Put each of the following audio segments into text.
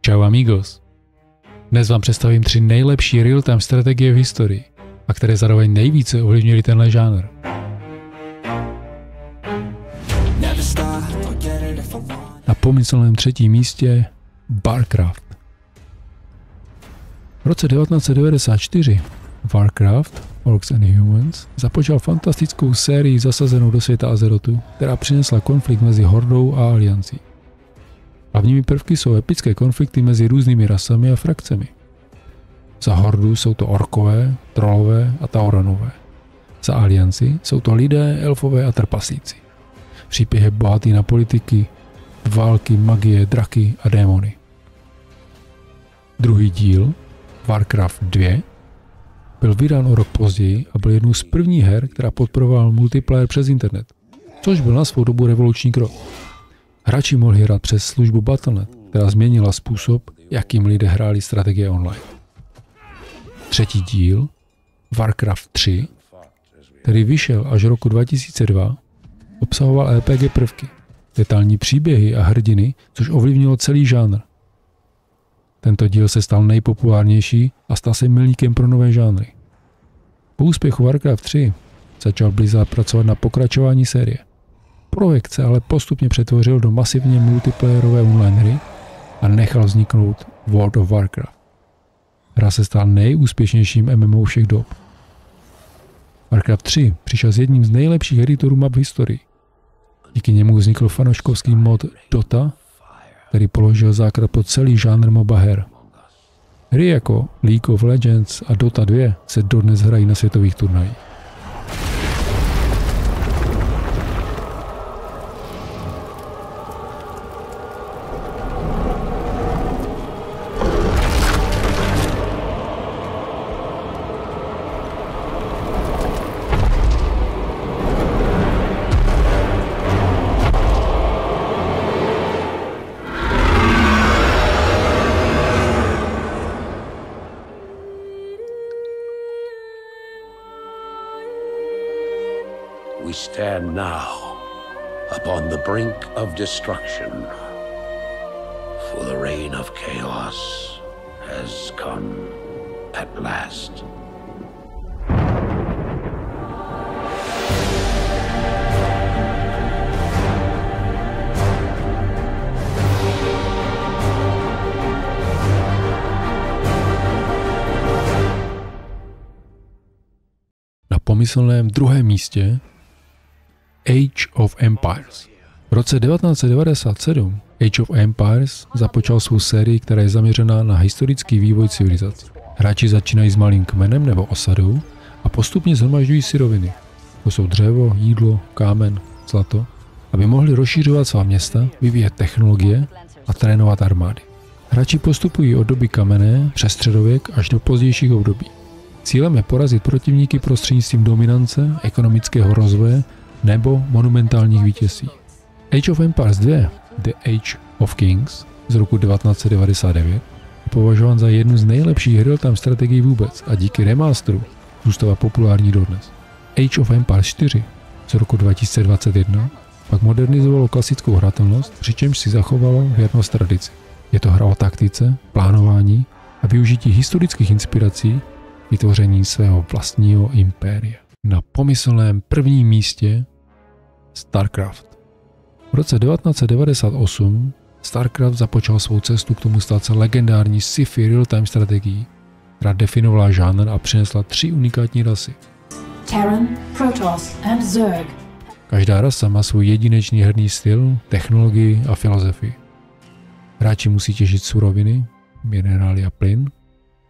Čau amigos. Dnes vám představím 3 nejlepší real-time strategie v historii, a které zároveň nejvíce ovlivnily tenhle žánr. Na pomyslném 3. místě Warcraft. V roce 1994 Warcraft, Orcs and Humans, započal fantastickou sérii zasazenou do světa Azerotu, která přinesla konflikt mezi Hordou a Aliancí. Hlavními prvky jsou epické konflikty mezi různými rasami a frakcemi. Za Hordu jsou to orkové, trollové a tauronové. Za Alianci jsou to lidé, elfové a trpaslíci. Příběh je bohatý na politiky, války, magie, draky a démony. Druhý díl, Warcraft 2, byl vydán o rok později a byl jednou z prvních her, která podporovala multiplayer přes internet, což byl na svou dobu revoluční krok. Hráči mohli hrát přes službu Battle.net, která změnila způsob, jakým lidé hráli strategie online. Třetí díl, Warcraft 3, který vyšel až roku 2002, obsahoval RPG prvky, detailní příběhy a hrdiny, což ovlivnilo celý žánr. Tento díl se stal nejpopulárnější a stal se milníkem pro nové žánry. Po úspěchu Warcraft 3 začal Blizzard pracovat na pokračování série. Projekt se ale postupně přetvořil do masivně multiplayerové online hry a nechal vzniknout World of Warcraft. Hra se stala nejúspěšnějším MMO všech dob. Warcraft 3 přišel s jedním z nejlepších editorů map v historii. Díky němu vznikl fanouškovský mod Dota, který položil základ pro celý žánr MOBA her. Hry jako League of Legends a Dota 2 se dodnes hrají na světových turnajích. We stand now upon the brink of destruction, for the reign of chaos has come at last. Na pomyslném 2. místě Age of Empires. V roce 1997 Age of Empires započal svou sérii, která je zaměřená na historický vývoj civilizace. Hráči začínají s malým kmenem nebo osadou a postupně shromažďují suroviny. To jsou dřevo, jídlo, kámen, zlato, aby mohli rozšířovat svá města, vyvíjet technologie a trénovat armády. Hráči postupují od doby kamenné přes středověk až do pozdějších období. Cílem je porazit protivníky prostřednictvím dominance, ekonomického rozvoje nebo monumentálních vítězství. Age of Empires 2, The Age of Kings z roku 1999 je považován za jednu z nejlepších real-time strategií vůbec a díky remasteru zůstává populární dodnes. Age of Empires 4 z roku 2021 pak modernizovalo klasickou hratelnost, přičemž si zachovalo věrnost tradici. Je to hra o taktice, plánování a využití historických inspirací vytvoření svého vlastního impéria. Na pomyslném 1. místě StarCraft. V roce 1998 StarCraft započal svou cestu k tomu stát se legendární sci-fi real-time strategií, která definovala žánr a přinesla 3 unikátní rasy. Terran, Protoss and Zerg. Každá rasa má svůj jedinečný herní styl, technologii a filozofii. Hráči musí těžit suroviny, minerály a plyn,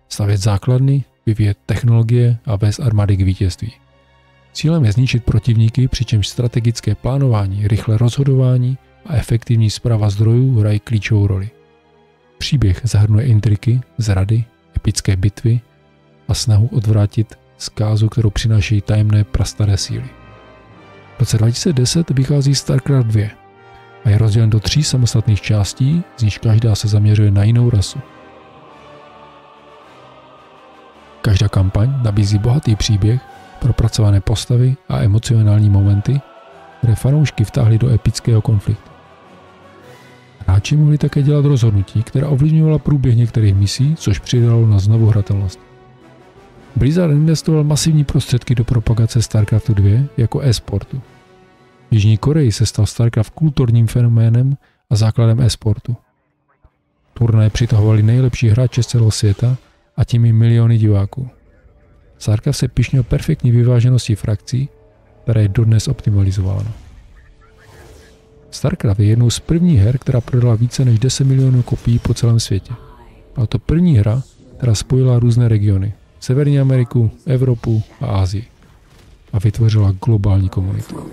stavět základny, vyvíjet technologie a vést armády k vítězství. Cílem je zničit protivníky, přičemž strategické plánování, rychlé rozhodování a efektivní správa zdrojů hrají klíčovou roli. Příběh zahrnuje intriky, zrady, epické bitvy a snahu odvrátit zkázu, kterou přinášejí tajemné prastaré síly. V roce 2010 vychází StarCraft 2 a je rozdělen do 3 samostatných částí, z nichž každá se zaměřuje na jinou rasu. Každá kampaň nabízí bohatý příběh, propracované postavy a emocionální momenty, které fanoušky vtáhly do epického konfliktu. Hráči mohli také dělat rozhodnutí, která ovlivňovala průběh některých misí, což přidalo na znovu hratelnost. Blizzard investoval masivní prostředky do propagace StarCraftu 2 jako e-sportu. V Jižní Koreji se stal StarCraft kulturním fenoménem a základem e-sportu. Turnaje přitahovaly nejlepší hráče z celého světa a tím i miliony diváků. StarCraft se pyšnil perfektní vyvážeností frakcí, která je dodnes optimalizována. StarCraft je jednou z prvních her, která prodala více než 10 milionů kopií po celém světě. Byla to první hra, která spojila různé regiony, Severní Ameriku, Evropu a Asii a vytvořila globální komunitu.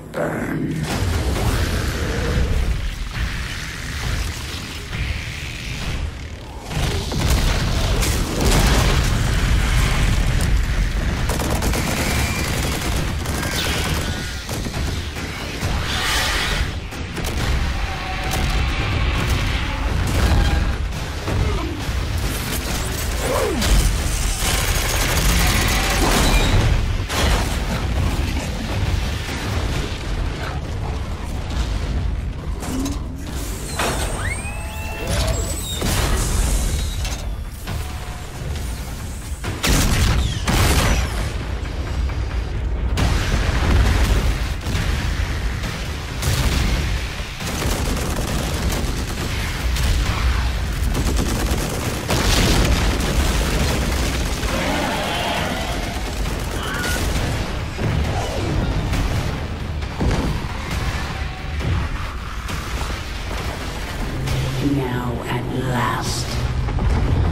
Now at last,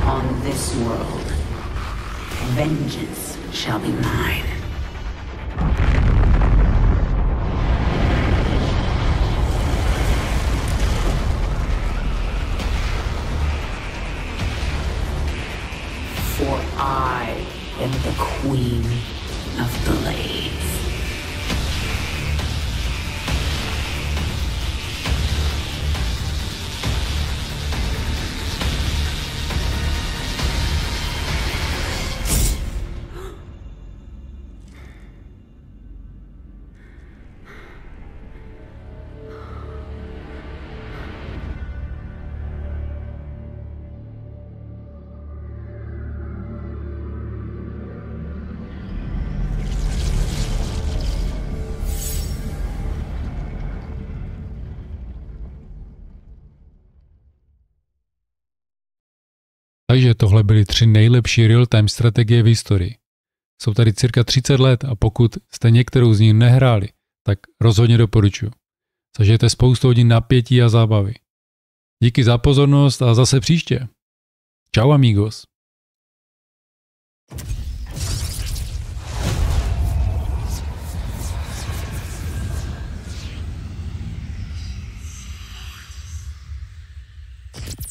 on this world, vengeance shall be mine. For I am the Queen of Blades. Takže tohle byly 3 nejlepší real-time strategie v historii. Jsou tady cirka 30 let a pokud jste některou z nich nehráli, tak rozhodně doporučuji. Zažijete spoustu hodin napětí a zábavy. Díky za pozornost a zase příště. Čau amigos. You